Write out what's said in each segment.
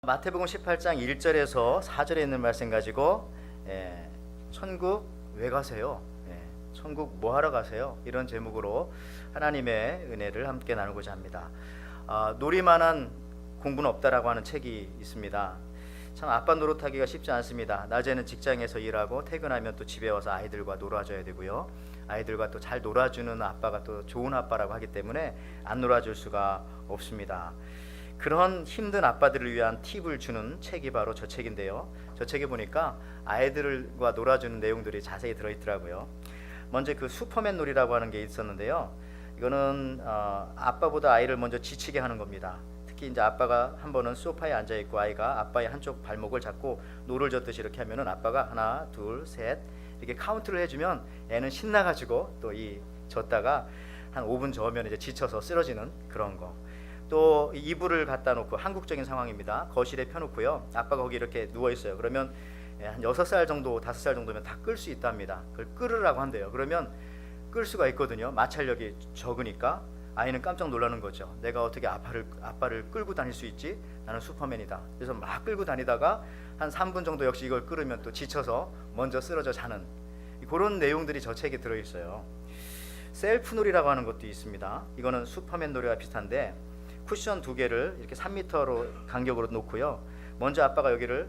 마태복음 18장 1절에서 4절에 있는 말씀 가지고 천국 왜 가세요? 천국 뭐 하러 가세요? 이런 제목으로 하나님의 은혜를 함께 나누고자 합니다. 놀이만한 공부는 없다라고 하는 책이 있습니다. 참 아빠 노릇하기가 쉽지 않습니다. 낮에는 직장에서 일하고 퇴근하면 또 집에 와서 아이들과 놀아줘야 되고요. 아이들과 또 잘 놀아주는 아빠가 또 좋은 아빠라고 하기 때문에 안 놀아줄 수가 없습니다. 그런 힘든 아빠들을 위한 팁을 주는 책이 바로 저 책인데요. 저 책에 보니까 아이들과 놀아주는 내용들이 자세히 들어있더라고요. 먼저 그 슈퍼맨 놀이라고 하는 게 있었는데요. 이거는 아빠보다 아이를 먼저 지치게 하는 겁니다. 특히 이제 아빠가 한 번은 소파에 앉아 있고 아이가 아빠의 한쪽 발목을 잡고 노를 젓듯이 이렇게 하면은 아빠가 하나, 둘, 셋 이렇게 카운트를 해주면 애는 신나가지고 또 이 젓다가 한 5분 저으면 이제 지쳐서 쓰러지는 그런 거. 또 이불을 갖다 놓고 한국적인 상황입니다. 거실에 펴놓고요. 아빠가 거기 이렇게 누워 있어요. 그러면 한 6살 정도, 5살 정도면 다 끌 수 있답니다. 그걸 끌으라고 한대요. 그러면 끌 수가 있거든요. 마찰력이 적으니까 아이는 깜짝 놀라는 거죠. 내가 어떻게 아빠를 끌고 다닐 수 있지? 나는 슈퍼맨이다. 그래서 막 끌고 다니다가 한 3분 정도 역시 이걸 끌으면 또 지쳐서 먼저 쓰러져 자는 그런 내용들이 저 책에 들어있어요. 셀프 놀이라고 하는 것도 있습니다. 이거는 슈퍼맨 놀이와 비슷한데 쿠션 2개를 이렇게 3m로 간격으로 놓고요. 먼저 아빠가 여기를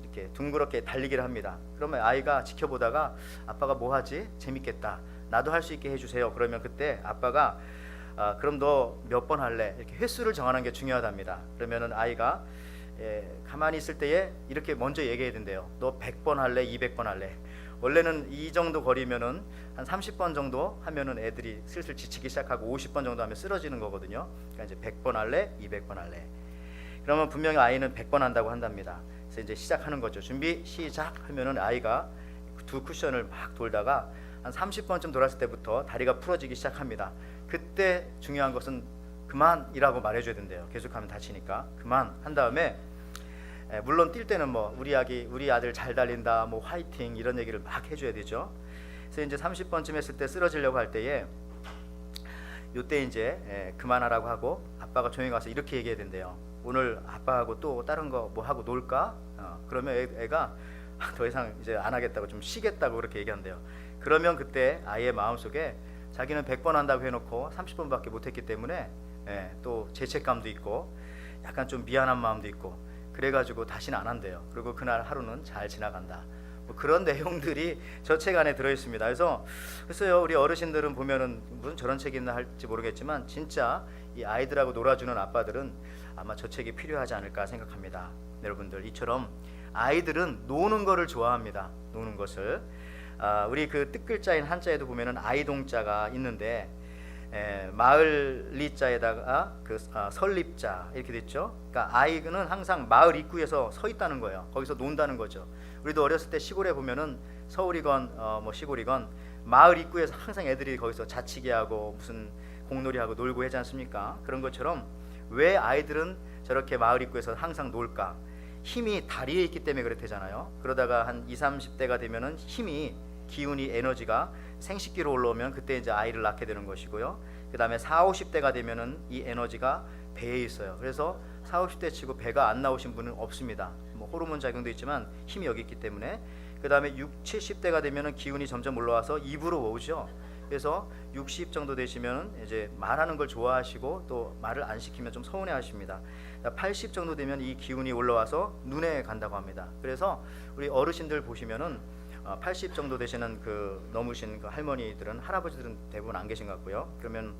이렇게 둥그렇게 달리기를 합니다. 그러면 아이가 지켜보다가 아빠가 뭐 하지? 재밌겠다. 나도 할 수 있게 해주세요. 그러면 그때 아빠가 그럼 너 몇 번 할래? 이렇게 횟수를 정하는 게 중요하답니다. 그러면은 아이가 가만히 있을 때에 이렇게 먼저 얘기해야 된대요. 너 100번 할래? 200번 할래? 원래는 이 정도 거리면은 한 30번 정도 하면은 애들이 슬슬 지치기 시작하고 50번 정도 하면 쓰러지는 거거든요. 그러니까 이제 100번 할래? 200번 할래? 그러면 분명히 아이는 100번 한다고 한답니다. 그래서 이제 시작하는 거죠. 준비 시작 하면은 아이가 두 쿠션을 막 돌다가 한 30번쯤 돌았을 때부터 다리가 풀어지기 시작합니다. 그때 중요한 것은 그만이라고 말해줘야 된대요. 계속하면 다치니까 그만 한 다음에 물론 뛸 때는 뭐 우리 아들 잘 달린다, 뭐 화이팅 이런 얘기를 막 해줘야 되죠. 그래서 이제 30번쯤 했을 때 쓰러지려고 할 때에 요때 이제 그만하라고 하고 아빠가 조용히 가서 이렇게 얘기해야 된대요. 오늘 아빠하고 또 다른 거 뭐 하고 놀까? 그러면 애가 더 이상 이제 안 하겠다고 좀 쉬겠다고 그렇게 얘기한대요. 그러면 그때 아이의 마음속에 자기는 100번 한다고 해놓고 30번밖에 못했기 때문에 또 죄책감도 있고 약간 좀 미안한 마음도 있고 그래가지고 다시는 안 한대요. 그리고 그날 하루는 잘 지나간다. 뭐 그런 내용들이 저 책 안에 들어있습니다. 그래서요 우리 어르신들은 보면은 무슨 저런 책이 있나 할지 모르겠지만 진짜 이 아이들하고 놀아주는 아빠들은 아마 저 책이 필요하지 않을까 생각합니다. 여러분들 이처럼 아이들은 노는 거를 좋아합니다. 노는 것을 우리 그 뜻글자인 한자에도 보면은 아이동자가 있는데 마을 리자에다가 설립자 이렇게 됐죠. 그러니까 아이는 항상 마을 입구에서 서 있다는 거예요. 거기서 논다는 거죠. 우리도 어렸을 때 시골에 보면은 서울이건 뭐 시골이건 마을 입구에서 항상 애들이 거기서 자치기 하고 무슨 공놀이 하고 놀고 하지 않습니까? 그런 것처럼 왜 아이들은 저렇게 마을 입구에서 항상 놀까? 힘이 다리에 있기 때문에 그렇대잖아요. 그러다가 한 20, 30대가 되면은 힘이 기운이 에너지가 생식기로 올라오면 그때 이제 아이를 낳게 되는 것이고요. 그 다음에 40, 50대가 되면은 이 에너지가 배에 있어요. 그래서 40, 50대 치고 배가 안 나오신 분은 없습니다. 뭐 호르몬 작용도 있지만 힘이 여기 있기 때문에. 그 다음에 60, 70대가 되면은 기운이 점점 올라와서 입으로 오죠. 그래서 60 정도 되시면 이제 말하는 걸 좋아하시고 또 말을 안 시키면 좀 서운해 하십니다. 80 정도 되면 이 기운이 올라와서 눈에 간다고 합니다. 그래서 우리 어르신들 보시면은 80 정도 되시는 그 넘으신 그 할머니들은 할아버지들은 대부분 안 계신 것 같고요. 그러면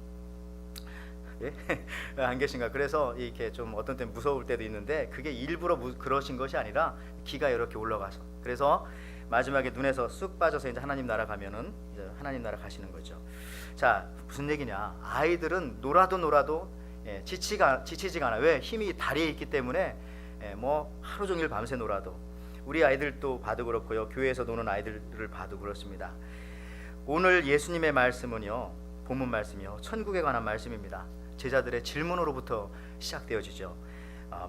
안 계신가? 그래서 이렇게 좀 어떤 때 무서울 때도 있는데 그게 일부러 그러신 것이 아니라 기가 이렇게 올라가서 그래서 마지막에 눈에서 쑥 빠져서 이제 하나님 나라 가면은 이제 하나님 나라 가시는 거죠. 자, 무슨 얘기냐? 아이들은 놀아도 지치지가 않아. 왜? 힘이 다리에 있기 때문에 뭐 하루 종일 밤새 놀아도. 우리 아이들도 봐도 그렇고요. 교회에서 노는 아이들을 봐도 그렇습니다. 오늘 예수님의 말씀은요. 본문 말씀이요. 천국에 관한 말씀입니다. 제자들의 질문으로부터 시작되어지죠.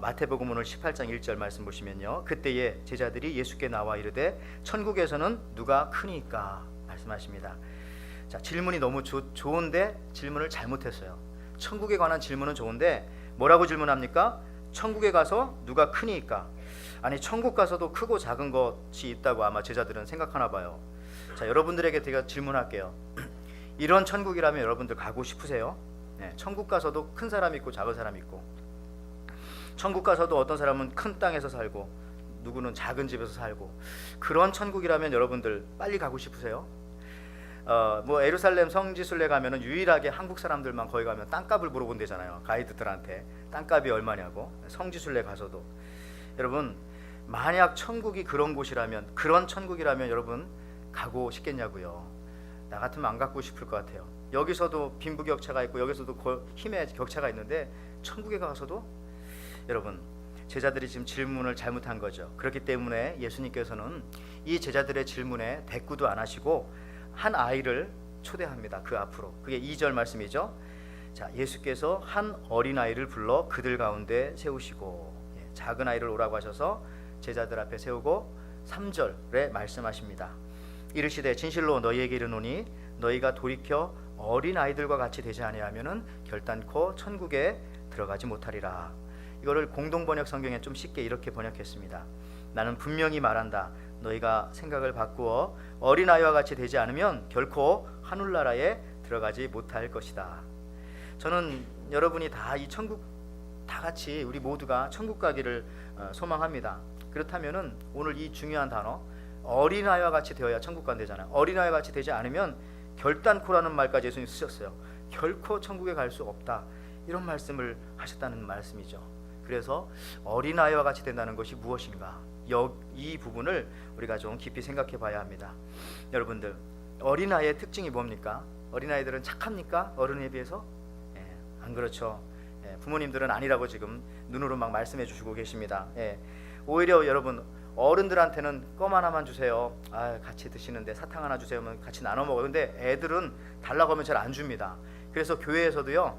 마태복음 오늘 18장 1절 말씀 보시면요. 그때에 제자들이 예수께 나와 이르되 천국에서는 누가 크니까 말씀하십니다. 자, 질문이 너무 좋은데 질문을 잘못했어요. 천국에 관한 질문은 좋은데 뭐라고 질문합니까? 천국에 가서 누가 크니까? 아니 천국 가서도 크고 작은 것이 있다고 아마 제자들은 생각하나 봐요. 자, 여러분들에게 제가 질문할게요. 이런 천국이라면 여러분들 가고 싶으세요? 네, 천국 가서도 큰 사람 있고 작은 사람 있고, 천국 가서도 어떤 사람은 큰 땅에서 살고 누구는 작은 집에서 살고, 그런 천국이라면 여러분들 빨리 가고 싶으세요? 뭐 예루살렘 성지순례 가면은 유일하게 한국 사람들만 거기 가면 땅값을 물어본대잖아요. 가이드들한테 땅값이 얼마냐고. 성지순례 가서도 여러분, 만약 천국이 그런 곳이라면, 그런 천국이라면 여러분 가고 싶겠냐고요. 나 같으면 안 갖고 싶을 것 같아요. 여기서도 빈부격차가 있고 여기서도 힘의 격차가 있는데 천국에 가서도, 여러분 제자들이 지금 질문을 잘못한 거죠. 그렇기 때문에 예수님께서는 이 제자들의 질문에 대꾸도 안 하시고 한 아이를 초대합니다. 그 앞으로. 그게 2절 말씀이죠. 자, 예수께서 한 어린아이를 불러 그들 가운데 세우시고, 작은 아이를 오라고 하셔서 제자들 앞에 세우고 3절에 말씀하십니다. 이르시되 진실로 너희에게 이르노니 너희가 돌이켜 어린아이들과 같이 되지 아니하면은 결단코 천국에 들어가지 못하리라. 이거를 공동번역 성경에 좀 쉽게 이렇게 번역했습니다. 나는 분명히 말한다. 너희가 생각을 바꾸어 어린아이와 같이 되지 않으면 결코 하늘나라에 들어가지 못할 것이다. 저는 여러분이 다 이 천국, 다 같이 우리 모두가 천국 가기를 소망합니다. 그렇다면은 오늘 이 중요한 단어, 어린아이와 같이 되어야 천국 간대잖아요. 어린아이와 같이 되지 않으면 결단코라는 말까지 예수님이 쓰셨어요. 결코 천국에 갈 수 없다, 이런 말씀을 하셨다는 말씀이죠. 그래서 어린아이와 같이 된다는 것이 무엇인가, 이 부분을 우리가 좀 깊이 생각해 봐야 합니다. 여러분들, 어린아이의 특징이 뭡니까? 어린아이들은 착합니까? 어른에 비해서? 안 그렇죠. 부모님들은 아니라고 지금 눈으로 막 말씀해 주시고 계십니다. 오히려 여러분, 어른들한테는 껌 하나만 주세요. 같이 드시는데 사탕 하나 주세요 하면 같이 나눠 먹어요. 근데 애들은 달라고 하면 잘 안 줍니다. 그래서 교회에서도요,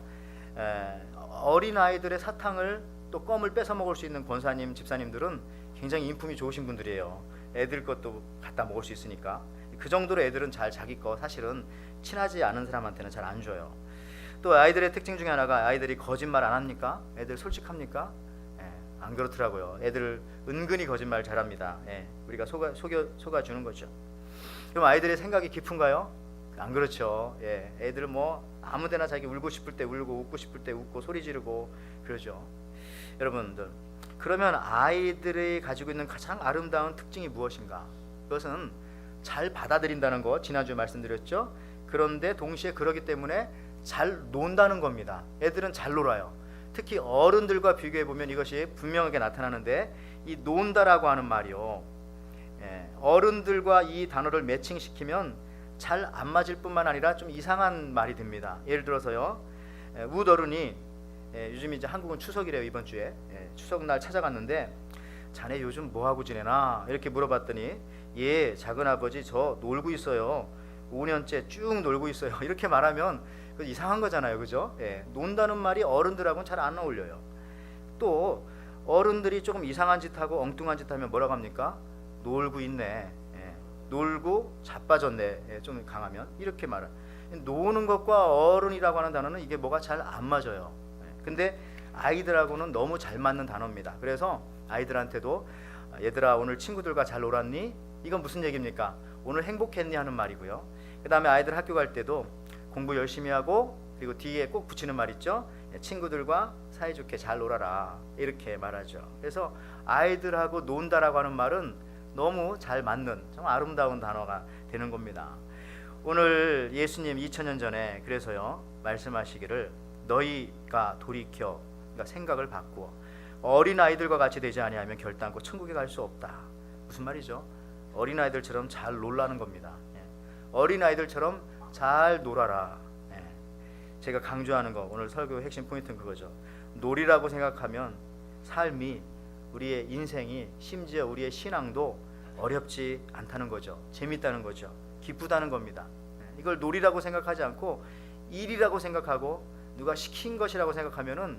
어린아이들의 사탕을 또 껌을 뺏어 먹을 수 있는 권사님, 집사님들은 굉장히 인품이 좋으신 분들이에요. 애들 것도 갖다 먹을 수 있으니까. 그 정도로 애들은 잘 자기 거 사실은 친하지 않은 사람한테는 잘 안 줘요. 또 아이들의 특징 중에 하나가, 아이들이 거짓말 안 합니까? 애들 솔직합니까? 안 그렇더라고요. 애들 은근히 거짓말 잘합니다. 우리가 속아주는 거죠. 그럼 아이들의 생각이 깊은가요? 안 그렇죠. 애들은 뭐 아무데나 자기 울고 싶을 때 울고 웃고 싶을 때 웃고 소리 지르고 그러죠. 여러분들, 그러면 아이들이 가지고 있는 가장 아름다운 특징이 무엇인가? 그것은 잘 받아들인다는 거, 지난주에 말씀드렸죠. 그런데 동시에 그러기 때문에 잘 논다는 겁니다. 애들은 잘 놀아요. 특히 어른들과 비교해 보면 이것이 분명하게 나타나는데, 이 논다라고 하는 말이요, 어른들과 이 단어를 매칭시키면 잘 안 맞을 뿐만 아니라 좀 이상한 말이 됩니다. 예를 들어서요, 웃어른이, 요즘 이제 한국은 추석이래요. 이번 주에 추석날 찾아갔는데, 자네 요즘 뭐하고 지내나 이렇게 물어봤더니, 작은아버지 저 놀고 있어요. 5년째 쭉 놀고 있어요. 이렇게 말하면 이상한 거잖아요. 그죠? 논다는 말이 어른들하고는 잘 안 어울려요. 또 어른들이 조금 이상한 짓 하고 엉뚱한 짓 하면 뭐라고 합니까? 놀고 있네. 놀고 자빠졌네. 좀 강하면 이렇게 말을. 노는 것과 어른이라고 하는 단어는 이게 뭐가 잘 안 맞아요. 근데 아이들하고는 너무 잘 맞는 단어입니다. 그래서 아이들한테도 얘들아 오늘 친구들과 잘 놀았니? 이건 무슨 얘기입니까? 오늘 행복했니? 하는 말이고요. 그 다음에 아이들 학교 갈 때도 공부 열심히 하고, 그리고 뒤에 꼭 붙이는 말 있죠. 친구들과 사이좋게 잘 놀아라, 이렇게 말하죠. 그래서 아이들하고 논다라고 하는 말은 너무 잘 맞는 정말 아름다운 단어가 되는 겁니다. 오늘 예수님 2000년 전에 그래서요 말씀하시기를, 너희가 돌이켜, 그러니까 생각을 바꾸어 어린아이들과 같이 되지 아니하면 결단코 천국에 갈 수 없다. 무슨 말이죠? 어린아이들처럼 잘 놀라는 겁니다. 어린아이들처럼 잘 놀아라. 제가 강조하는 거, 오늘 설교의 핵심 포인트는 그거죠. 놀이라고 생각하면 삶이, 우리의 인생이, 심지어 우리의 신앙도 어렵지 않다는 거죠. 재밌다는 거죠. 기쁘다는 겁니다. 이걸 놀이라고 생각하지 않고 일이라고 생각하고 누가 시킨 것이라고 생각하면은,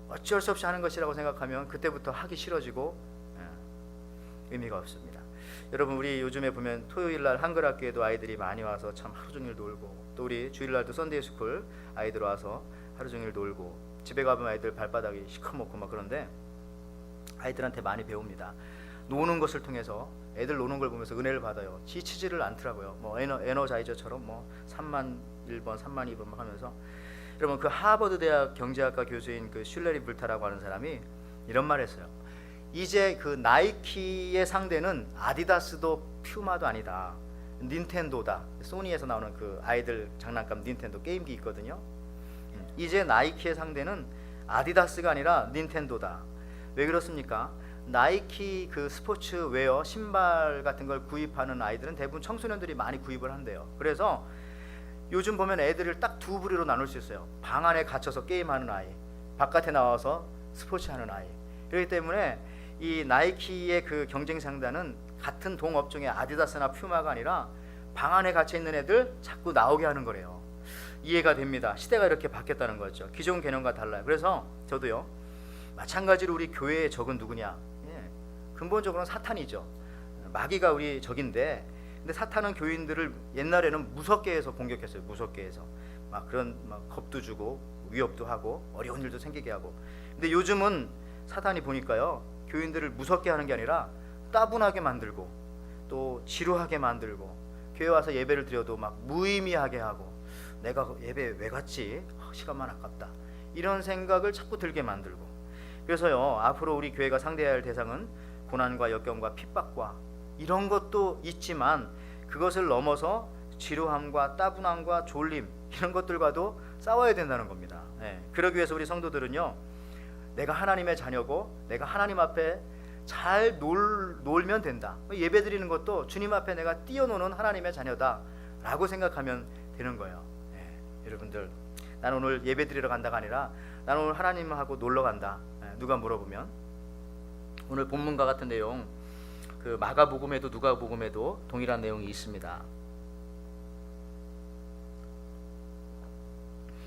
어쩔 수 없이 하는 것이라고 생각하면 그때부터 하기 싫어지고 의미가 없습니다. 여러분, 우리 요즘에 보면 토요일날 한글학교에도 아이들이 많이 와서 참 하루 종일 놀고, 또 우리 주일날도 썬데이 스쿨 아이들 와서 하루 종일 놀고, 집에 가면 아이들 발바닥이 시커멓고 막 그런데 아이들한테 많이 배웁니다. 노는 것을 통해서 애들 노는 걸 보면서 은혜를 받아요. 지치지를 않더라고요. 뭐 에너자이저처럼 뭐 3만 1번, 3만 2번 막 하면서. 여러분, 그 하버드 대학 경제학과 교수인 그 슐레리 불타라고 하는 사람이 이런 말을 했어요. 이제 그 나이키의 상대는 아디다스도 퓨마도 아니다. 닌텐도다. 소니에서 나오는 그 아이들 장난감 닌텐도 게임기 있거든요. 이제 나이키의 상대는 아디다스가 아니라 닌텐도다. 왜 그렇습니까? 나이키 그 스포츠웨어 신발 같은 걸 구입하는 아이들은 대부분 청소년들이 많이 구입을 한대요. 그래서 요즘 보면 애들을 딱 두 부류로 나눌 수 있어요. 방 안에 갇혀서 게임하는 아이, 바깥에 나와서 스포츠하는 아이. 그렇기 때문에 이 나이키의 그 경쟁 상단은 같은 동업종의 아디다스나 퓨마가 아니라 방 안에 갇혀 있는 애들 자꾸 나오게 하는 거래요. 이해가 됩니다. 시대가 이렇게 바뀌었다는 거죠. 기존 개념과 달라요. 그래서 저도요, 마찬가지로 우리 교회의 적은 누구냐? 근본적으로는 사탄이죠. 마귀가 우리 적인데, 근데 사탄은 교인들을 옛날에는 무섭게 해서 공격했어요. 무섭게 해서 막 그런 막 겁도 주고 위협도 하고 어려운 일도 생기게 하고. 근데 요즘은 사탄이 보니까요, 교인들을 무섭게 하는 게 아니라 따분하게 만들고 또 지루하게 만들고, 교회 와서 예배를 드려도 막 무의미하게 하고, 내가 예배 왜 갔지? 시간만 아깝다. 이런 생각을 자꾸 들게 만들고. 그래서요, 앞으로 우리 교회가 상대해야 할 대상은 고난과 역경과 핍박과 이런 것도 있지만, 그것을 넘어서 지루함과 따분함과 졸림, 이런 것들과도 싸워야 된다는 겁니다. 그러기 위해서 우리 성도들은요, 내가 하나님의 자녀고 내가 하나님 앞에 잘 놀면 된다. 예배 드리는 것도 주님 앞에 내가 뛰어노는 하나님의 자녀다 라고 생각하면 되는 거예요. 여러분들, 나는 오늘 예배 드리러 간다가 아니라 나는 오늘 하나님하고 놀러 간다. 누가 물어보면 오늘 본문과 같은 내용, 그 마가복음에도 누가복음에도 동일한 내용이 있습니다.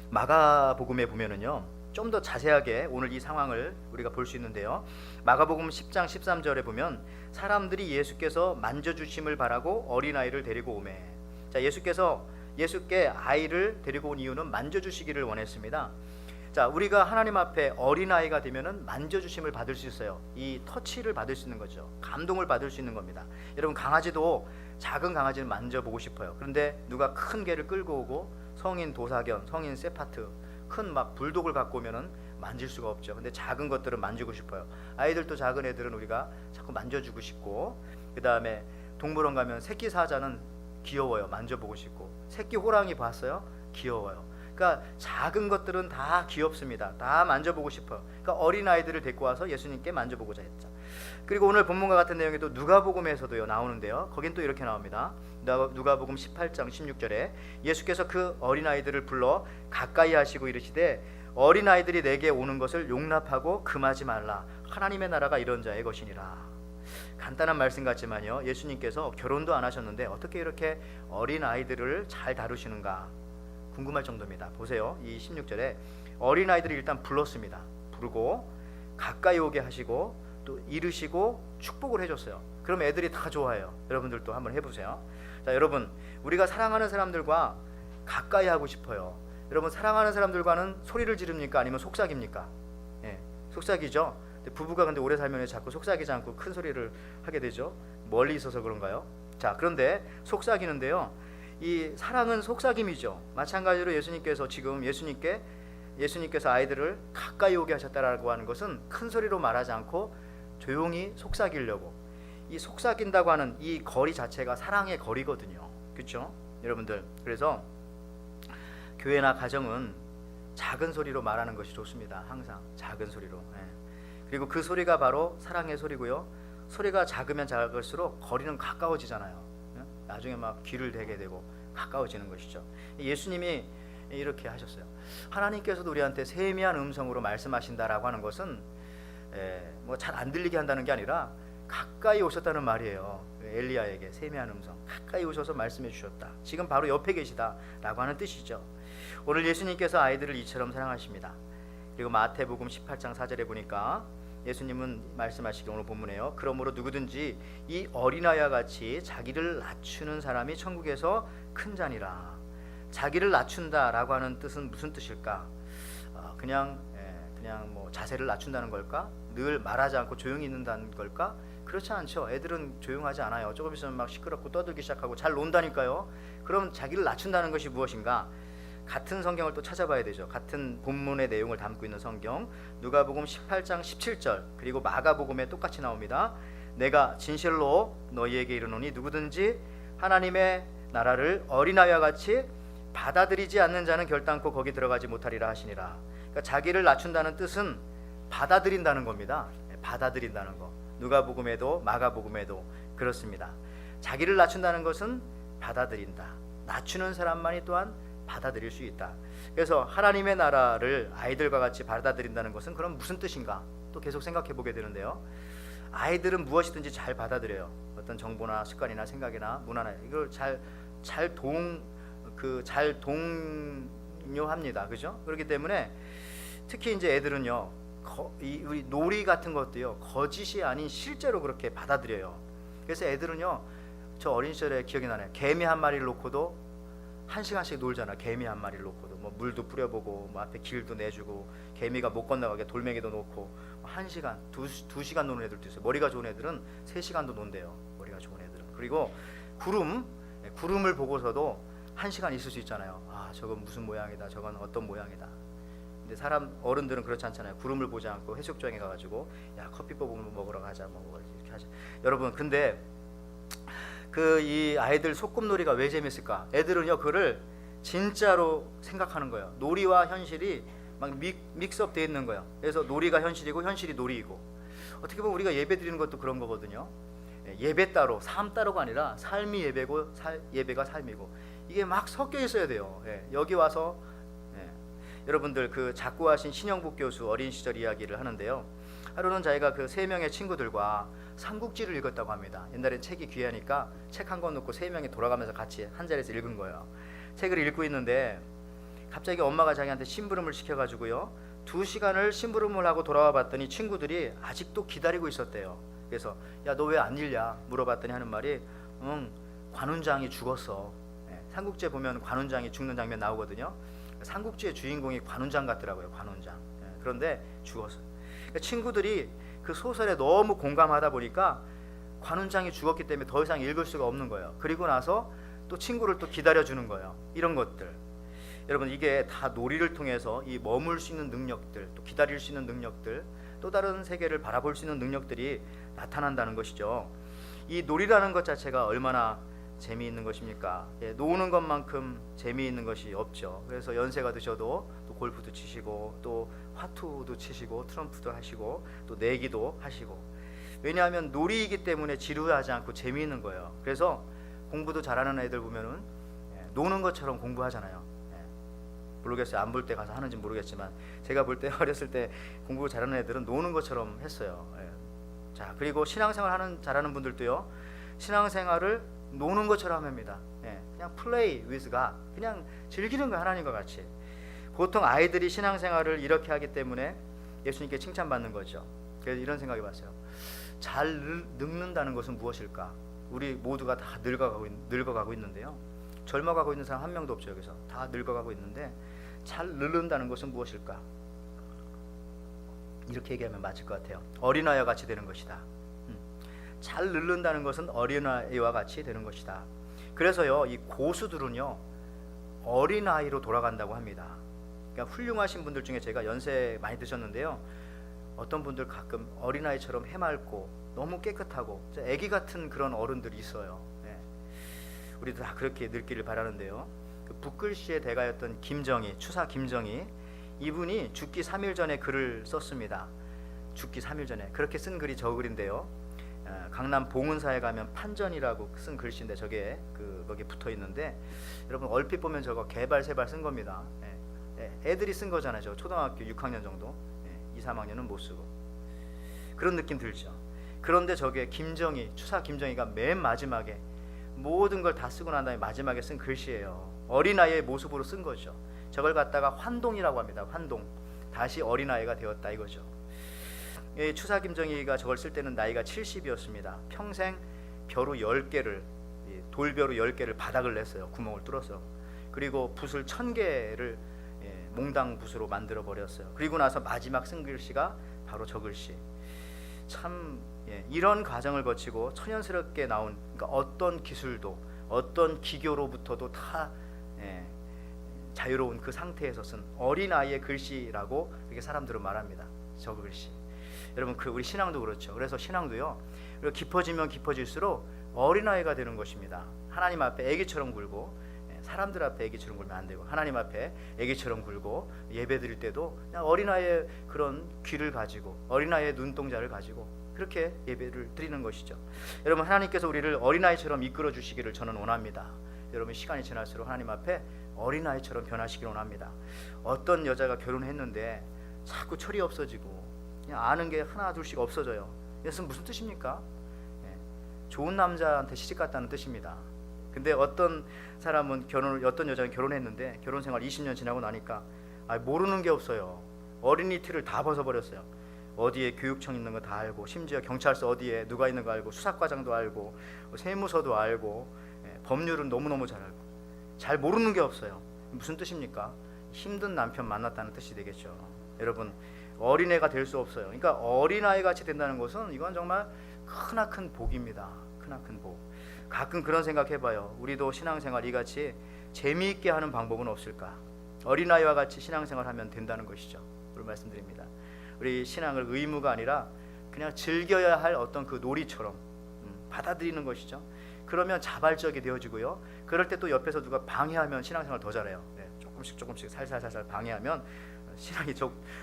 마가복음에 보면은요, 좀 더 자세하게 오늘 이 상황을 우리가 볼 수 있는데요. 마가복음 10장 13절에 보면 사람들이 예수께서 만져주심을 바라고 어린아이를 데리고 오매. 자, 예수께 아이를 데리고 온 이유는 만져주시기를 원했습니다. 자, 우리가 하나님 앞에 어린아이가 되면은 만져주심을 받을 수 있어요. 이 터치를 받을 수 있는 거죠. 감동을 받을 수 있는 겁니다. 여러분, 강아지도 작은 강아지는 만져보고 싶어요. 그런데 누가 큰 개를 끌고 오고 성인 도사견, 성인 세파트, 큰 막 불독을 갖고 오면은 만질 수가 없죠. 근데 작은 것들은 만지고 싶어요. 아이들도 작은 애들은 우리가 자꾸 만져주고 싶고, 그 다음에 동물원 가면 새끼 사자는 귀여워요. 만져보고 싶고, 새끼 호랑이 봤어요? 귀여워요. 그러니까 작은 것들은 다 귀엽습니다. 다 만져보고 싶어요. 그러니까 어린 아이들을 데리고 와서 예수님께 만져보고자 했죠. 그리고 오늘 본문과 같은 내용에도 누가복음에서도요 나오는데요. 거긴 또 이렇게 나옵니다. 누가복음 18장 16절에 예수께서 그 어린 아이들을 불러 가까이 하시고 이르시되 어린 아이들이 내게 오는 것을 용납하고 금하지 말라. 하나님의 나라가 이런 자의 것이니라. 간단한 말씀 같지만요, 예수님께서 결혼도 안 하셨는데 어떻게 이렇게 어린 아이들을 잘 다루시는가 궁금할 정도입니다. 보세요. 이 16절에 어린아이들을 일단 불렀습니다. 부르고 가까이 오게 하시고 또 이르시고 축복을 해줬어요. 그럼 애들이 다 좋아해요. 여러분들도 한번 해보세요. 자, 여러분, 우리가 사랑하는 사람들과 가까이 하고 싶어요. 여러분, 사랑하는 사람들과는 소리를 지릅니까? 아니면 속삭입니까? 속삭이죠. 부부가 근데 오래 살면 자꾸 속삭이지 않고 큰 소리를 하게 되죠. 멀리 있어서 그런가요? 자, 그런데 속삭이는데요, 이 사랑은 속삭임이죠. 마찬가지로 예수님께서 지금 예수님께서 아이들을 가까이 오게 하셨다라고 하는 것은 큰 소리로 말하지 않고 조용히 속삭이려고, 이 속삭인다고 하는 이 거리 자체가 사랑의 거리거든요. 그렇죠? 여러분들, 그래서 교회나 가정은 작은 소리로 말하는 것이 좋습니다. 항상 작은 소리로. 그리고 그 소리가 바로 사랑의 소리고요. 소리가 작으면 작을수록 거리는 가까워지잖아요. 나중에 막 귀를 대게 되고 가까워지는 것이죠. 예수님이 이렇게 하셨어요. 하나님께서도 우리한테 세미한 음성으로 말씀하신다라고 하는 것은 뭐 잘 안 들리게 한다는 게 아니라 가까이 오셨다는 말이에요. 엘리야에게 세미한 음성, 가까이 오셔서 말씀해 주셨다. 지금 바로 옆에 계시다라고 하는 뜻이죠. 오늘 예수님께서 아이들을 이처럼 사랑하십니다. 그리고 마태복음 18장 4절에 보니까 예수님은 말씀하시기, 오늘 본문에요, 그러므로 누구든지 이 어린아이와 같이 자기를 낮추는 사람이 천국에서 큰 자니라. 자기를 낮춘다라고 하는 뜻은 무슨 뜻일까? 그냥 그냥 뭐 자세를 낮춘다는 걸까? 늘 말하지 않고 조용히 있는다는 걸까? 그렇지 않죠. 애들은 조용하지 않아요. 조금 있으면 막 시끄럽고 떠들기 시작하고 잘 논다니까요. 그럼 자기를 낮춘다는 것이 무엇인가? 같은 성경을 또 찾아봐야 되죠. 같은 본문의 내용을 담고 있는 성경, 누가복음 18장 17절 그리고 마가복음에 똑같이 나옵니다. 내가 진실로 너희에게 이르노니 누구든지 하나님의 나라를 어린아이와 같이 받아들이지 않는 자는 결단코 거기 들어가지 못하리라 하시니라. 그러니까 자기를 낮춘다는 뜻은 받아들인다는 겁니다. 받아들인다는 거. 누가복음에도 마가복음에도 그렇습니다. 자기를 낮춘다는 것은 받아들인다. 낮추는 사람만이 또한 받아들일 수 있다. 그래서 하나님의 나라를 아이들과 같이 받아들인다는 것은 그럼 무슨 뜻인가? 또 계속 생각해 보게 되는데요. 아이들은 무엇이든지 잘 받아들여요. 어떤 정보나 습관이나 생각이나 문화나 이걸 잘 동요합니다. 그죠? 그렇기 때문에 특히 이제 애들은요, 우리 놀이 같은 것도요, 거짓이 아닌 실제로 그렇게 받아들여요. 그래서 애들은요, 저 어린 시절에 기억이 나네요. 개미 한 마리를 놓고도 1시간씩 놀잖아. 개미 한 마리를 놓고도 뭐 물도 뿌려보고 뭐 앞에 길도 내주고 개미가 못 건너가게 돌멩이도 놓고 1시간, 2시간 노는 애들도 있어요. 머리가 좋은 애들은 3시간도 논대요. 머리가 좋은 애들은. 그리고 구름을 보고서도 1시간 있을 수 있잖아요. 아, 저건 무슨 모양이다, 저건 어떤 모양이다. 근데 어른들은 그렇지 않잖아요. 구름을 보지 않고 해수욕장에 가가지고 야, 커피 뽑으면 먹으러 가자, 뭐 이렇게 하자. 여러분, 근데 이 아이들 소꿉놀이가 왜 재밌을까? 애들은요, 그를 진짜로 생각하는 거예요. 놀이와 현실이 막 믹스업 돼 있는 거예요. 그래서 놀이가 현실이고 현실이 놀이이고. 어떻게 보면 우리가 예배 드리는 것도 그런 거거든요. 예배 따로, 삶 따로가 아니라 삶이 예배고 예배가 삶이고, 이게 막 섞여 있어야 돼요. 여기 와서 여러분들 그 작고하신 신영복 교수 어린 시절 이야기를 하는데요. 하루는 자기가 그 3명의 친구들과 삼국지를 읽었다고 합니다. 옛날엔 책이 귀하니까 책 한 권 놓고 3명이 돌아가면서 같이 한 자리에서 읽은 거예요. 책을 읽고 있는데 갑자기 엄마가 자기한테 심부름을 시켜가지고요, 2시간을 심부름을 하고 돌아와 봤더니 친구들이 아직도 기다리고 있었대요. 그래서 야, 너 왜 안 읽냐 물어봤더니 하는 말이 관운장이 죽었어. 삼국지에 보면 관운장이 죽는 장면 나오거든요. 삼국지의 주인공이 관운장 같더라고요. 관운장. 그런데 죽었어요. 그러니까 친구들이 그 소설에 너무 공감하다 보니까 관운장이 죽었기 때문에 더 이상 읽을 수가 없는 거예요. 그리고 나서 또 친구를 또 기다려주는 거예요. 이런 것들, 여러분, 이게 다 놀이를 통해서 이 머물 수 있는 능력들, 또 기다릴 수 있는 능력들, 또 다른 세계를 바라볼 수 있는 능력들이 나타난다는 것이죠. 이 놀이라는 것 자체가 얼마나 재미있는 것입니까? 노는 것만큼 재미있는 것이 없죠. 그래서 연세가 드셔도 또 골프도 치시고 또 화투도 치시고 트럼프도 하시고 또 내기도 하시고, 왜냐하면 놀이이기 때문에 지루하지 않고 재미있는 거예요. 그래서 공부도 잘하는 애들 보면은 노는 것처럼 공부하잖아요. 모르겠어요. 안 볼 때 가서 하는지 모르겠지만 제가 볼 때 어렸을 때 공부 잘하는 애들은 노는 것처럼 했어요. 자, 그리고 신앙생활 잘하는 분들도요, 신앙생활을 노는 것처럼 합니다. 그냥 play with God, 그냥 즐기는 거, 하나님과 같이. 보통 아이들이 신앙생활을 이렇게 하기 때문에 예수님께 칭찬받는 거죠. 그래서 이런 생각이 봤어요. 잘 늙는다는 것은 무엇일까? 우리 모두가 다 늙어가고 있는데요. 젊어가고 있는 사람 한 명도 없죠. 여기서 다 늙어가고 있는데 잘 늙는다는 것은 무엇일까? 이렇게 얘기하면 맞을 것 같아요. 어린아이와 같이 되는 것이다. 잘 늙는다는 것은 어린아이와 같이 되는 것이다. 그래서요, 이 고수들은요, 어린아이로 돌아간다고 합니다. 그러니까 훌륭하신 분들 중에 제가 연세 많이 드셨는데요, 어떤 분들 가끔 어린아이처럼 해맑고 너무 깨끗하고 애기 같은 그런 어른들이 있어요. 우리도 다 그렇게 늙기를 바라는데요, 그 붓글씨의 대가였던 추사 김정희, 이분이 죽기 3일 전에 글을 썼습니다. 죽기 3일 전에 그렇게 쓴 글이 저 글인데요, 강남 봉은사에 가면 판전이라고 쓴 글씨인데 저게 거기 붙어 있는데, 여러분 얼핏 보면 저거 개발세발 쓴 겁니다. 애들이 쓴 거잖아요. 저 초등학교 6학년 정도, 2, 3학년은 못 쓰고. 그런 느낌 들죠. 그런데 저게 추사 김정희가 맨 마지막에 모든 걸 다 쓰고 난 다음에 마지막에 쓴 글씨예요. 어린아이의 모습으로 쓴 거죠. 저걸 갖다가 환동이라고 합니다. 환동. 다시 어린아이가 되었다 이거죠. 추사 김정희가 저걸 쓸 때는 나이가 70이었습니다. 평생 벼루 10개를, 돌벼루 10개를 바닥을 냈어요. 구멍을 뚫어서. 그리고 붓을 1000개를 몽당붓으로 만들어 버렸어요. 그리고 나서 마지막 쓴글씨가 바로 저 글씨. 참 이런 과정을 거치고 천연스럽게 나온, 그러니까 어떤 기술도 어떤 기교로부터도 다 자유로운 그 상태에서 쓴 어린아이의 글씨라고 이렇게 사람들은 말합니다. 저 글씨. 여러분 우리 신앙도 그렇죠. 그래서 신앙도요, 깊어지면 깊어질수록 어린아이가 되는 것입니다. 하나님 앞에 애기처럼 굴고, 사람들 앞에 애기처럼 굴면 안 되고, 하나님 앞에 애기처럼 굴고 예배 드릴 때도 그냥 어린아이의 그런 귀를 가지고, 어린아이의 눈동자를 가지고 그렇게 예배를 드리는 것이죠. 여러분, 하나님께서 우리를 어린아이처럼 이끌어 주시기를 저는 원합니다. 여러분, 시간이 지날수록 하나님 앞에 어린아이처럼 변하시기를 원합니다. 어떤 여자가 결혼했는데 자꾸 철이 없어지고 그냥 아는 게 하나 둘씩 없어져요. 이것은 무슨 뜻입니까? 좋은 남자한테 시집 갔다는 뜻입니다. 근데 어떤 사람은 어떤 여자는 결혼했는데 결혼 생활 20년 지나고 나니까 모르는 게 없어요. 어린이 티를 다 벗어버렸어요. 어디에 교육청 있는 거 다 알고, 심지어 경찰서 어디에 누가 있는 거 알고, 수사과장도 알고, 세무서도 알고, 법률은 너무너무 잘 알고, 잘 모르는 게 없어요. 무슨 뜻입니까? 힘든 남편 만났다는 뜻이 되겠죠. 여러분, 어린애가 될 수 없어요. 그러니까 어린아이 같이 된다는 것은 이건 정말 크나큰 복입니다. 크나큰 복. 가끔 그런 생각해봐요. 우리도 신앙생활 이같이 재미있게 하는 방법은 없을까? 어린아이와 같이 신앙생활하면 된다는 것이죠. 그런 말씀드립니다. 우리 신앙을 의무가 아니라 그냥 즐겨야 할 어떤 그 놀이처럼 받아들이는 것이죠. 그러면 자발적이 되어지고요. 그럴 때 또 옆에서 누가 방해하면 신앙생활 더 잘해요. 조금씩 살살 방해하면 신앙이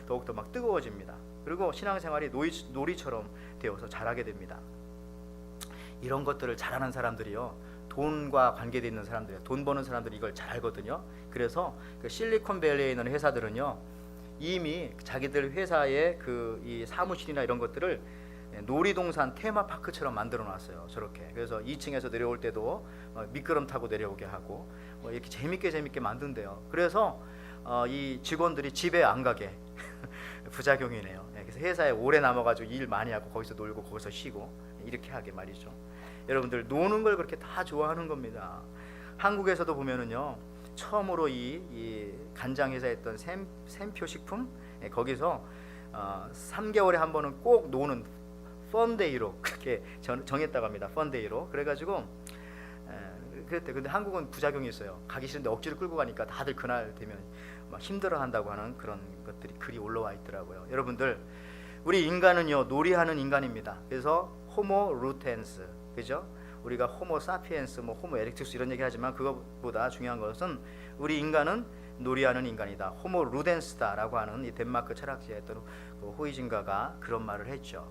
더욱더 막 뜨거워집니다. 그리고 신앙생활이 놀이처럼 되어서 잘하게 됩니다. 이런 것들을 잘하는 사람들이요, 돈과 관계되어 있는 사람들이요, 돈 버는 사람들이 이걸 잘 알거든요. 그래서 그 실리콘밸리에 있는 회사들은요, 이미 자기들 회사의 이 사무실이나 이런 것들을 놀이동산 테마파크처럼 만들어 놨어요. 저렇게. 그래서 2층에서 내려올 때도 미끄럼 타고 내려오게 하고 이렇게 재밌게 만든대요. 그래서 이 직원들이 집에 안 가게 부작용이네요. 그래서 회사에 오래 남아가지고 일 많이 하고 거기서 놀고 거기서 쉬고 이렇게 하게 말이죠. 여러분들 노는 걸 그렇게 다 좋아하는 겁니다. 한국에서도 보면은요, 처음으로 이 간장 회사에 했던 샘표 식품, 거기서 3개월에 한 번은 꼭 노는 펀데이로 그렇게 정했다고 합니다. 펀데이로. 그래가지고 그랬대. 근데 한국은 부작용이 있어요. 가기 싫은데 억지로 끌고 가니까 다들 그날 되면 막 힘들어한다고 하는 그런 것들이 글이 올라와 있더라고요. 여러분들, 우리 인간은요, 놀이하는 인간입니다. 그래서 호모 루텐스, 그죠? 우리가 호모 사피엔스, 호모 에렉투스 이런 얘기하지만 그것보다 중요한 것은 우리 인간은 놀이하는 인간이다. 호모 루덴스다라고 하는 이 덴마크 철학자였던 그 호이징가가 그런 말을 했죠.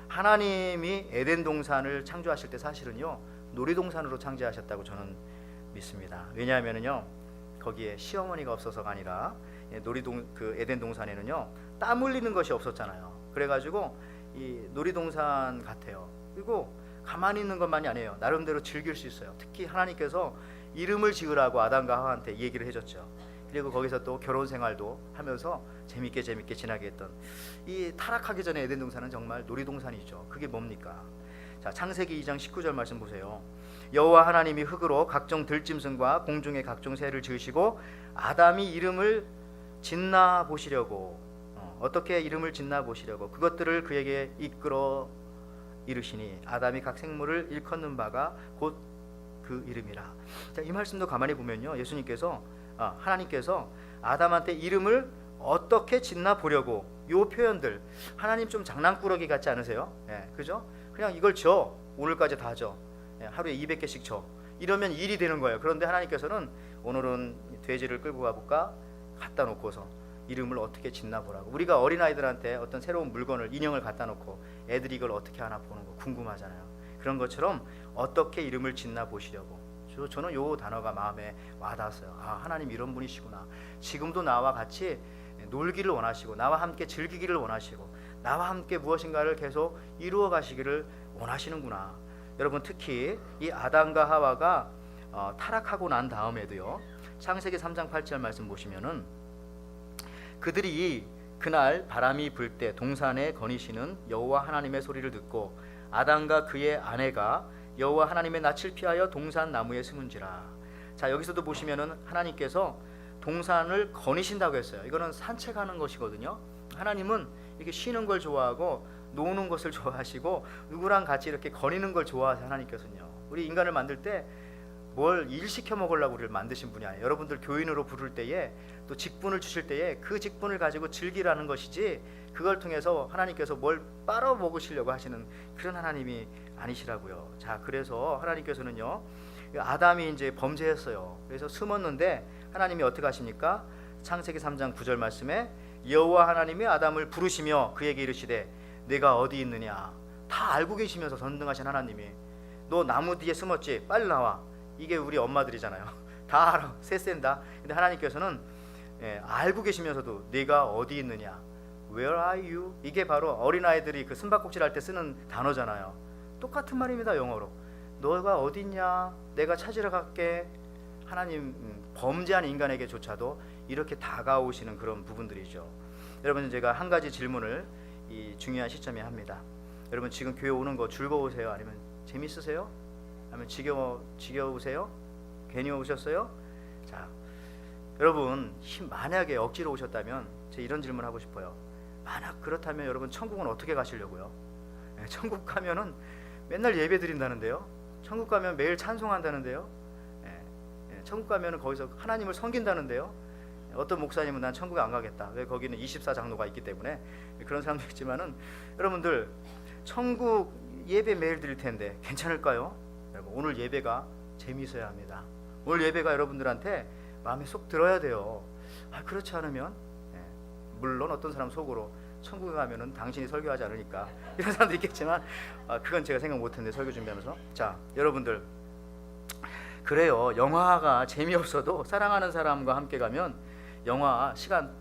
하나님이 에덴 동산을 창조하실 때 사실은요, 놀이동산으로 창조하셨다고 저는 믿습니다. 왜냐하면은요, 거기에 시어머니가 없어서가 아니라 그 에덴 동산에는요, 땀 흘리는 것이 없었잖아요. 그래가지고 이 놀이동산 같아요. 그리고 가만히 있는 것만이 아니에요. 나름대로 즐길 수 있어요. 특히 하나님께서 이름을 지으라고 아담과 하와한테 얘기를 해줬죠. 그리고 거기서 또 결혼 생활도 하면서 재밌게 지나게 했던, 이 타락하기 전에 에덴 동산은 정말 놀이동산이죠. 그게 뭡니까? 자, 창세기 2장 19절 말씀 보세요. 여호와 하나님이 흙으로 각종 들짐승과 공중의 각종 새를 지으시고 아담이 이름을 짓나 보시려고, 어떻게 이름을 짓나 보시려고 그것들을 그에게 이끌어 이르시니 아담이 각 생물을 일컫는 바가 곧 그 이름이라. 자, 이 말씀도 가만히 보면요, 예수님께서 하나님께서 아담한테 이름을 어떻게 짓나 보려고, 요 표현들 하나님 좀 장난꾸러기 같지 않으세요? 그죠? 그냥 이걸 줘, 오늘까지 다 줘, 하루에 200개씩 줘, 이러면 일이 되는 거예요. 그런데 하나님께서는 오늘은 돼지를 끌고 가볼까? 갖다 놓고서 이름을 어떻게 짓나 보라고. 우리가 어린아이들한테 어떤 새로운 물건을, 인형을 갖다 놓고 애들이 이걸 어떻게 하나 보는 거 궁금하잖아요. 그런 것처럼 어떻게 이름을 짓나 보시려고. 저는 요 단어가 마음에 와닿았어요. 하나님 이런 분이시구나. 지금도 나와 같이 놀기를 원하시고, 나와 함께 즐기기를 원하시고, 나와 함께 무엇인가를 계속 이루어 가시기를 원하시는구나. 여러분, 특히 이 아담과 하와가 타락하고 난 다음에도요, 창세기 3장 8절 말씀 보시면은 그들이 그날 바람이 불 때 동산에 거니시는 여호와 하나님의 소리를 듣고 아담과 그의 아내가 여호와 하나님의 낯을 피하여 동산 나무에 숨은지라. 자, 여기서도 보시면은 하나님께서 동산을 거니신다고 했어요. 이거는 산책하는 것이거든요. 하나님은 이렇게 쉬는 걸 좋아하고 노는 것을 좋아하시고 누구랑 같이 이렇게 거니는 걸 좋아하세요. 하나님께서는요. 우리 인간을 만들 때 뭘 일 시켜 먹으려고 우리를 만드신 분이 아니에요. 여러분들 교인으로 부를 때에 또 직분을 주실 때에 그 직분을 가지고 즐기라는 것이지 그걸 통해서 하나님께서 뭘 빨아 먹으시려고 하시는 그런 하나님이 아니시라고요. 자, 그래서 하나님께서는요, 아담이 이제 범죄했어요. 그래서 숨었는데 하나님이 어떻게 하십니까? 창세기 3장 9절 말씀에 여호와 하나님이 아담을 부르시며 그에게 이르시되 내가 어디 있느냐. 다 알고 계시면서 전능하신 하나님이 너 나무 뒤에 숨었지? 빨리 나와. 이게 우리 엄마들이잖아요. 다 알아. 셋센다. 근데 하나님께서는 알고 계시면서도 네가 어디 있느냐. Where are you? 이게 바로 어린아이들이 그 숨바꼭질 할 때 쓰는 단어잖아요. 똑같은 말입니다. 영어로. 너가 어디 있냐? 내가 찾으러 갈게. 하나님 범죄한 인간에게조차도 이렇게 다가오시는 그런 부분들이죠. 여러분, 제가 한 가지 질문을 이 중요한 시점에 합니다. 여러분, 지금 교회 오는 거 즐거우세요? 아니면 재밌으세요? 아니면 지겨우세요? 괜히 오셨어요? 자, 여러분 만약에 억지로 오셨다면 제가 이런 질문 하고 싶어요. 만약 그렇다면 여러분 천국은 어떻게 가시려고요? 천국 가면은 맨날 예배 드린다는데요. 천국 가면 매일 찬송한다는데요. 천국 가면은 거기서 하나님을 섬긴다는데요. 어떤 목사님은 난 천국에 안 가겠다. 왜? 거기는 24장로가 있기 때문에. 그런 사람도 있지만은 여러분들 천국 예배 매일 드릴 텐데 괜찮을까요? 여러분, 오늘 예배가 재미있어야 합니다. 오늘 예배가 여러분들한테 마음에 쏙 들어야 돼요. 그렇지 않으면 물론 어떤 사람 속으로 천국에 가면은 당신이 설교하지 않으니까 이런 사람도 있겠지만 그건 제가 생각 못했는데 설교 준비하면서. 자, 여러분들 그래요. 영화가 재미없어도 사랑하는 사람과 함께 가면 영화 시간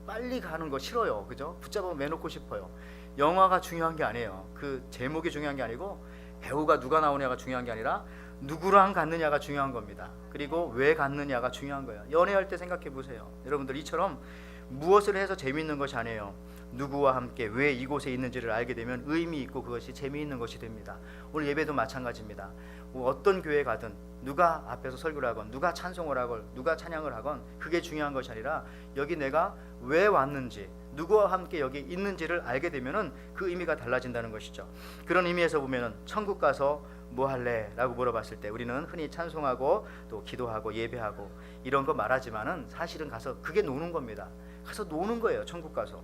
빨리 가는 거 싫어요. 그죠? 붙잡아 매놓고 싶어요. 영화가 중요한 게 아니에요. 그 제목이 중요한 게 아니고 배우가 누가 나오냐가 중요한 게 아니라 누구랑 갔느냐가 중요한 겁니다. 그리고 왜 갔느냐가 중요한 거예요. 연애할 때 생각해 보세요. 여러분들 이처럼 무엇을 해서 재미있는 것이 아니에요. 누구와 함께 왜 이곳에 있는지를 알게 되면 의미 있고 그것이 재미있는 것이 됩니다. 오늘 예배도 마찬가지입니다. 어떤 교회 가든 누가 앞에서 설교를 하건 누가 찬송을 하건 누가 찬양을 하건 그게 중요한 것이 아니라 여기 내가 왜 왔는지 누구와 함께 여기 있는지를 알게 되면은 그 의미가 달라진다는 것이죠. 그런 의미에서 보면은 천국 가서 뭐 할래? 라고 물어봤을 때 우리는 흔히 찬송하고 또 기도하고 예배하고 이런 거 말하지만은 사실은 가서 그게 노는 겁니다. 가서 노는 거예요. 천국 가서.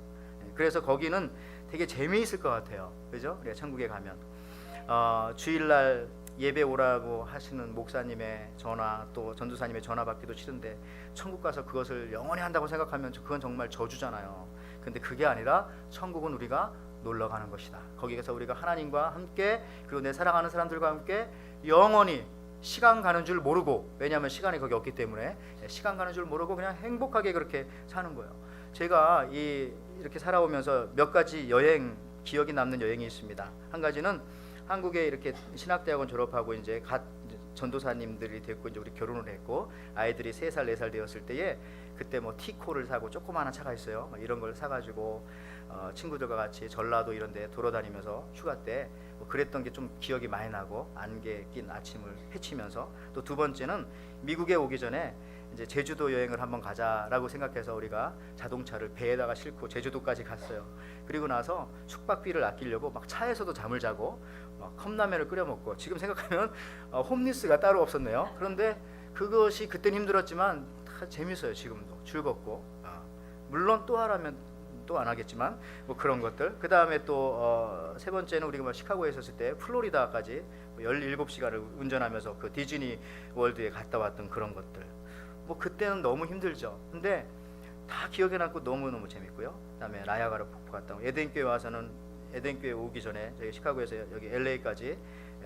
그래서 거기는 되게 재미있을 것 같아요. 그죠? 우리가 천국에 가면 주일날 예배 오라고 하시는 목사님의 전화 또 전도사님의 전화 받기도 싫은데 천국 가서 그것을 영원히 한다고 생각하면 그건 정말 저주잖아요. 근데 그게 아니라 천국은 우리가 놀러 가는 것이다. 거기 가서 우리가 하나님과 함께 그리고 내 사랑하는 사람들과 함께 영원히 시간 가는 줄 모르고, 왜냐하면 시간이 거기 없기 때문에 시간 가는 줄 모르고 그냥 행복하게 그렇게 사는 거예요. 제가 이렇게 살아오면서 몇 가지 여행, 기억이 남는 여행이 있습니다. 한 가지는 한국에 이렇게 신학대학원 졸업하고 이제 전도사님들이 됐고 이제 우리 결혼을 했고 아이들이 3살 4살 되었을 때에 그때 뭐 티코를 사고 조그마한 차가 있어요. 이런 걸 사가지고 친구들과 같이 전라도 이런 데 돌아다니면서 휴가 때 뭐 그랬던 게 좀 기억이 많이 나고 안개 낀 아침을 헤치면서, 또 두 번째는 미국에 오기 전에 이제 제주도 여행을 한번 가자라고 생각해서 우리가 자동차를 배에다가 싣고 제주도까지 갔어요. 그리고 나서 숙박비를 아끼려고 막 차에서도 잠을 자고 막 컵라면을 끓여 먹고, 지금 생각하면 홈리스가 따로 없었네요. 그런데 그것이 그땐 힘들었지만 다 재밌어요. 지금도 즐겁고. 물론 또 하라면 또 안 하겠지만 뭐 그런 것들. 그 다음에 또 세 번째는 우리가 시카고에 있었을 때 플로리다까지 17시간을 운전하면서 그 디즈니 월드에 갔다 왔던 그런 것들. 뭐 그때는 너무 힘들죠. 근데 다 기억에 남고 너무너무 재밌고요. 그다음에 나야가라 폭포 갔다 오고, 에덴교회 와서는 에덴교회 오기 전에 저희 시카고에서 여기 LA까지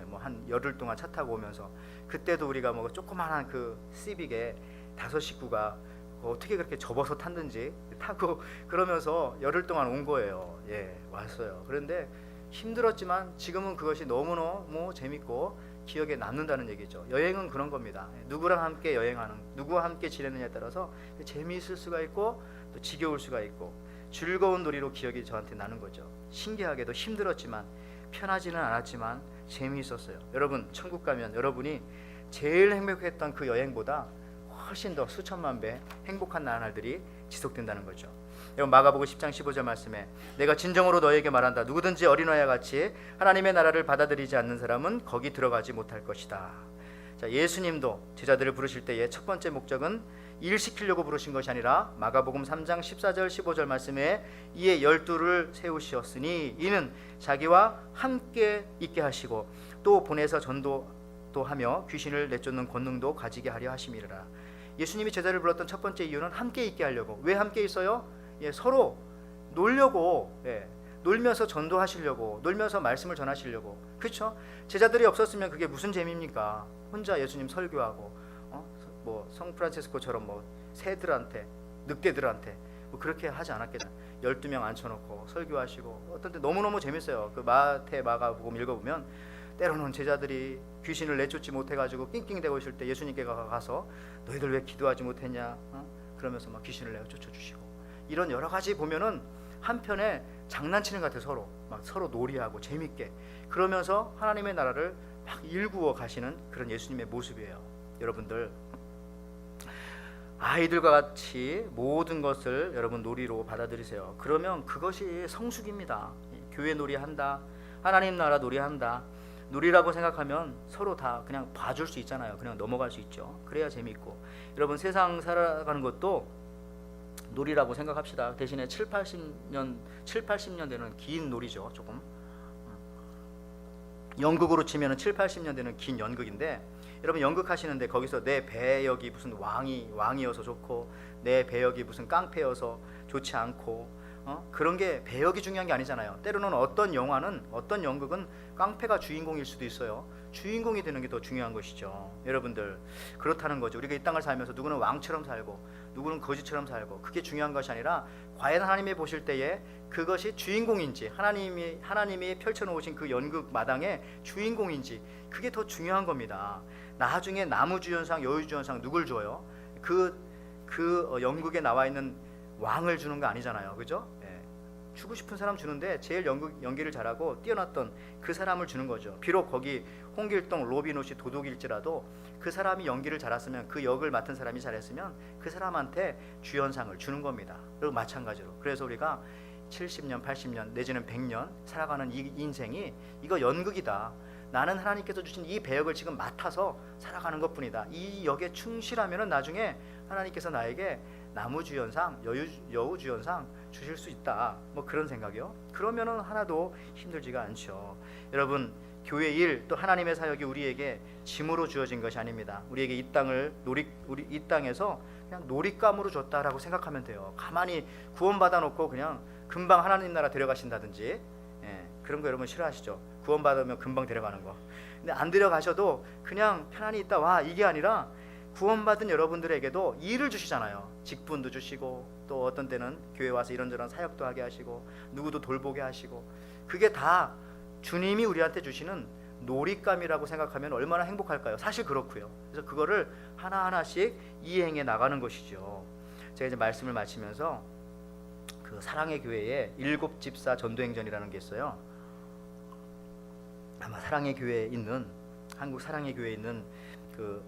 뭐 한 열흘 동안 차 타고 오면서, 그때도 우리가 뭐 조그마한 그 시빅에 5 식구가 어떻게 그렇게 접어서 탔는지 타고 그러면서 열흘 동안 온 거예요. 왔어요. 그런데 힘들었지만 지금은 그것이 너무너무 재밌고 기억에 남는다는 얘기죠. 여행은 그런 겁니다. 누구랑 함께 여행하는, 누구와 함께 지내느냐에 따라서 재미있을 수가 있고 또 지겨울 수가 있고, 즐거운 놀이로 기억이 저한테 나는 거죠. 신기하게도 힘들었지만 편하지는 않았지만 재미있었어요. 여러분 천국 가면 여러분이 제일 행복했던 그 여행보다 훨씬 더 수천만 배 행복한 나날들이 지속된다는 거죠. 여러분 마가복음 10장 15절 말씀에 내가 진정으로 너희에게 말한다. 누구든지 어린아이와 같이 하나님의 나라를 받아들이지 않는 사람은 거기 들어가지 못할 것이다. 자, 예수님도 제자들을 부르실 때의 첫 번째 목적은 일시키려고 부르신 것이 아니라 마가복음 3장 14절 15절 말씀에 이에 12를 세우시었으니 이는 자기와 함께 있게 하시고 또 보내서 전도도 하며 귀신을 내쫓는 권능도 가지게 하려 하심이라. 예수님이 제자를 불렀던 첫 번째 이유는 함께 있게 하려고. 왜 함께 있어요? 서로 놀려고, 놀면서 전도하시려고, 놀면서 말씀을 전하시려고. 그렇죠? 제자들이 없었으면 그게 무슨 재미입니까? 혼자 예수님 설교하고, 뭐 성프란치스코처럼 뭐 새들한테, 늑대들한테 뭐 그렇게 하지 않았겠나. 12명 앉혀놓고 설교하시고. 어떤 때 너무너무 재밌어요. 그 마태 마가복음 읽어보면 때로는 제자들이 귀신을 내쫓지 못해가지고 낑낑대고 있을 때 예수님께 가서 너희들 왜 기도하지 못했냐, 그러면서 막 귀신을 내어 쫓아주시고. 이런 여러 가지 보면은 한편에 장난치는 것 같아요. 서로 막 서로 놀이하고 재밌게 그러면서 하나님의 나라를 막 일구어 가시는 그런 예수님의 모습이에요. 여러분들 아이들과 같이 모든 것을 여러분 놀이로 받아들이세요. 그러면 그것이 성숙입니다. 교회 놀이한다, 하나님 나라 놀이한다. 놀이라고 생각하면 서로 다 그냥 봐줄 수 있잖아요. 그냥 넘어갈 수 있죠. 그래야 재밌고. 여러분 세상 살아가는 것도 놀이라고 생각합시다. 대신에 7, 80년 되는 긴 놀이죠. 조금 연극으로 치면 7, 80년 되는 긴 연극인데, 여러분 연극 하시는데 거기서 내 배역이 무슨 왕이어서 좋고 내 배역이 무슨 깡패여서 좋지 않고 그런 게 배역이 중요한 게 아니잖아요. 때로는 어떤 영화는, 어떤 연극은 깡패가 주인공일 수도 있어요. 주인공이 되는 게 더 중요한 것이죠. 여러분들 그렇다는 거죠. 우리가 이 땅을 살면서 누구는 왕처럼 살고 누구는 거지처럼 살고, 그게 중요한 것이 아니라 과연 하나님이 보실 때에 그것이 주인공인지, 하나님이 펼쳐놓으신 그 연극 마당의 주인공인지, 그게 더 중요한 겁니다. 나중에 나무주연상, 여우주연상 누굴 줘요? 그 연극에 나와 있는 왕을 주는 거 아니잖아요. 그죠? 주고 싶은 사람 주는데 제일 연기를 잘하고 뛰어났던 그 사람을 주는 거죠. 비록 거기 홍길동, 로빈 후시 도둑일지라도 그 사람이 연기를 잘했으면, 그 역을 맡은 사람이 잘했으면 그 사람한테 주연상을 주는 겁니다. 그리고 마찬가지로 그래서 우리가 70년, 80년 내지는 100년 살아가는 이 인생이 이거 연극이다. 나는 하나님께서 주신 이 배역을 지금 맡아서 살아가는 것뿐이다. 이 역에 충실하면 나중에 하나님께서 나에게 나무주연상, 여우주연상 주실 수 있다. 뭐 그런 생각이요. 그러면은 하나도 힘들지가 않죠. 여러분 교회 일, 또 하나님의 사역이 우리에게 짐으로 주어진 것이 아닙니다. 우리에게 이 땅을 이 땅에서 그냥 놀잇감으로 줬다라고 생각하면 돼요. 가만히 구원받아 놓고 그냥 금방 하나님 나라 데려가신다든지, 그런 거 여러분 싫어하시죠? 구원받으면 금방 데려가는 거. 근데 안 데려가셔도 그냥 편안히 있다 와, 이게 아니라 구원받은 여러분들에게도 일을 주시잖아요. 직분도 주시고, 또 어떤 때는 교회 와서 이런저런 사역도 하게 하시고, 누구도 돌보게 하시고, 그게 다 주님이 우리한테 주시는 놀잇감이라고 생각하면 얼마나 행복할까요? 사실 그렇고요. 그래서 그거를 하나하나씩 이행해 나가는 것이죠. 제가 이제 말씀을 마치면서 그 사랑의 교회에 7집사 전도행전이라는 게 있어요. 아마 사랑의 교회에 있는, 한국 사랑의 교회에 있는 그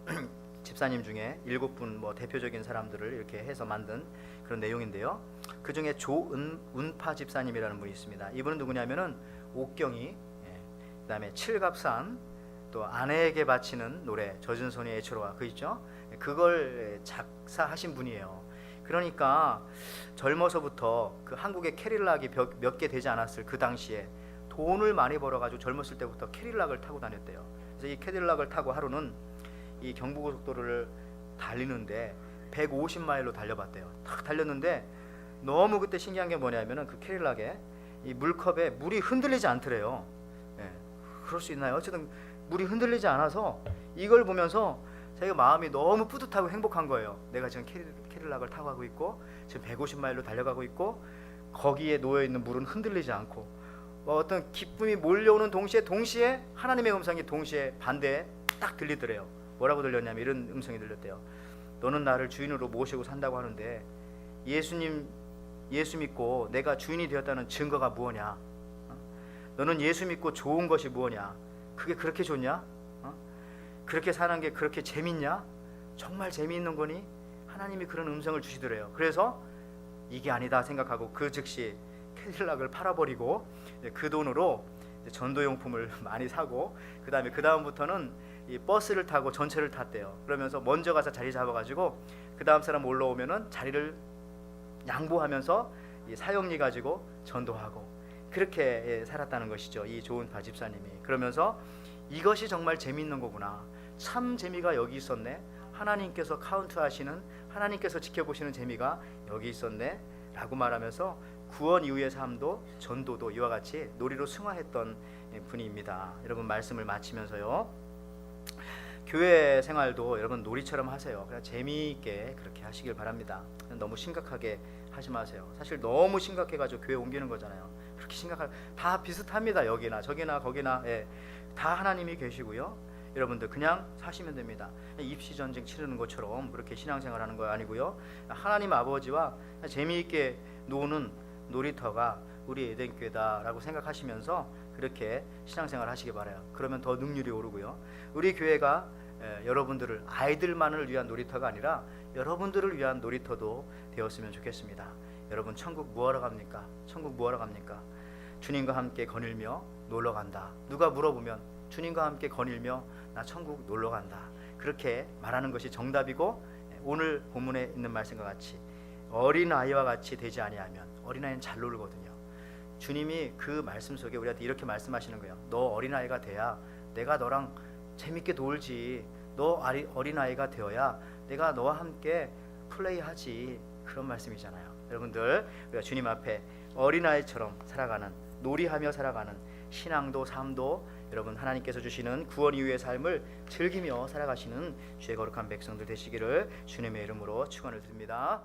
집사님 중에 7분 뭐 대표적인 사람들을 이렇게 해서 만든 그런 내용인데요. 그 중에 조은파 집사님이라는 분이 있습니다. 이분은 누구냐면은 옥경이, 그다음에 칠갑산, 또 아내에게 바치는 노래 젖은 손이 애처로와, 그 있죠? 그걸 작사하신 분이에요. 그러니까 젊어서부터 그 한국에 캐딜락이 몇 개 되지 않았을 그 당시에 돈을 많이 벌어가지고 젊었을 때부터 캐딜락을 타고 다녔대요. 그래서 이 캐딜락을 타고 하루는 이 경부고속도로를 달리는데 150마일로 달려봤대요. 탁 달렸는데 너무 그때 신기한 게 뭐냐면은 그 캐딜락에 이 물컵에 물이 흔들리지 않더래요. 그럴 수 있나요? 어쨌든 물이 흔들리지 않아서 이걸 보면서 자기가 마음이 너무 뿌듯하고 행복한 거예요. 내가 지금 캐딜락을 타고 가고 있고 지금 150마일로 달려가고 있고 거기에 놓여있는 물은 흔들리지 않고, 어떤 기쁨이 몰려오는 동시에 하나님의 음성이 동시에 반대에 딱 들리더래요. 뭐라고 들렸냐면 이런 음성이 들렸대요. 너는 나를 주인으로 모시고 산다고 하는데 예수 믿고 내가 주인이 되었다는 증거가 무엇냐? 너는 예수 믿고 좋은 것이 무엇냐? 그게 그렇게 좋냐? 그렇게 사는 게 그렇게 재밌냐? 정말 재미있는 거니? 하나님이 그런 음성을 주시더래요. 그래서 이게 아니다 생각하고 그 즉시 캐딜락을 팔아버리고 그 돈으로 전도용품을 많이 사고 그 다음부터는 이 버스를 타고 전철을 탔대요. 그러면서 먼저 가서 자리 잡아가지고 그 다음 사람 올라오면은 자리를 양보하면서 이 사용리 가지고 전도하고 그렇게 살았다는 것이죠. 이 좋은 바집사님이. 그러면서 이것이 정말 재미있는 거구나. 참 재미가 여기 있었네. 하나님께서 카운트하시는, 하나님께서 지켜보시는 재미가 여기 있었네 라고 말하면서 구원 이후의 삶도 전도도 이와 같이 놀이로 승화했던 분입니다. 여러분, 말씀을 마치면서요, 교회 생활도 여러분 놀이처럼 하세요. 그냥 재미있게 그렇게 하시길 바랍니다. 너무 심각하게 하지 마세요. 사실 너무 심각해가지고 교회 옮기는 거잖아요. 그렇게 다 비슷합니다. 여기나 저기나 거기나 다 하나님이 계시고요. 여러분들 그냥 사시면 됩니다. 입시 전쟁 치르는 것처럼 그렇게 신앙생활하는 거 아니고요. 하나님 아버지와 재미있게 노는 놀이터가 우리 에덴교회다라고 생각하시면서 그렇게 신앙생활 하시기 바라요. 그러면 더 능률이 오르고요. 우리 교회가 여러분들을, 아이들만을 위한 놀이터가 아니라 여러분들을 위한 놀이터도 되었으면 좋겠습니다. 여러분, 천국 뭐하러 갑니까? 천국 뭐하러 갑니까? 주님과 함께 거닐며 놀러 간다. 누가 물어보면 주님과 함께 거닐며 나 천국 놀러 간다. 그렇게 말하는 것이 정답이고, 오늘 본문에 있는 말씀과 같이 어린아이와 같이 되지 아니하면, 어린아이는 잘 놀거든요. 주님이 그 말씀 속에 우리한테 이렇게 말씀하시는 거예요. 너 어린아이가 돼야 내가 너랑 재밌게 놀지. 너 어린아이가 되어야 내가 너와 함께 플레이하지. 그런 말씀이잖아요. 여러분들, 우리가 주님 앞에 어린아이처럼 살아가는, 놀이하며 살아가는 신앙도 삶도 여러분 하나님께서 주시는 구원 이후의 삶을 즐기며 살아가시는 주의 거룩한 백성들 되시기를 주님의 이름으로 축원을 드립니다.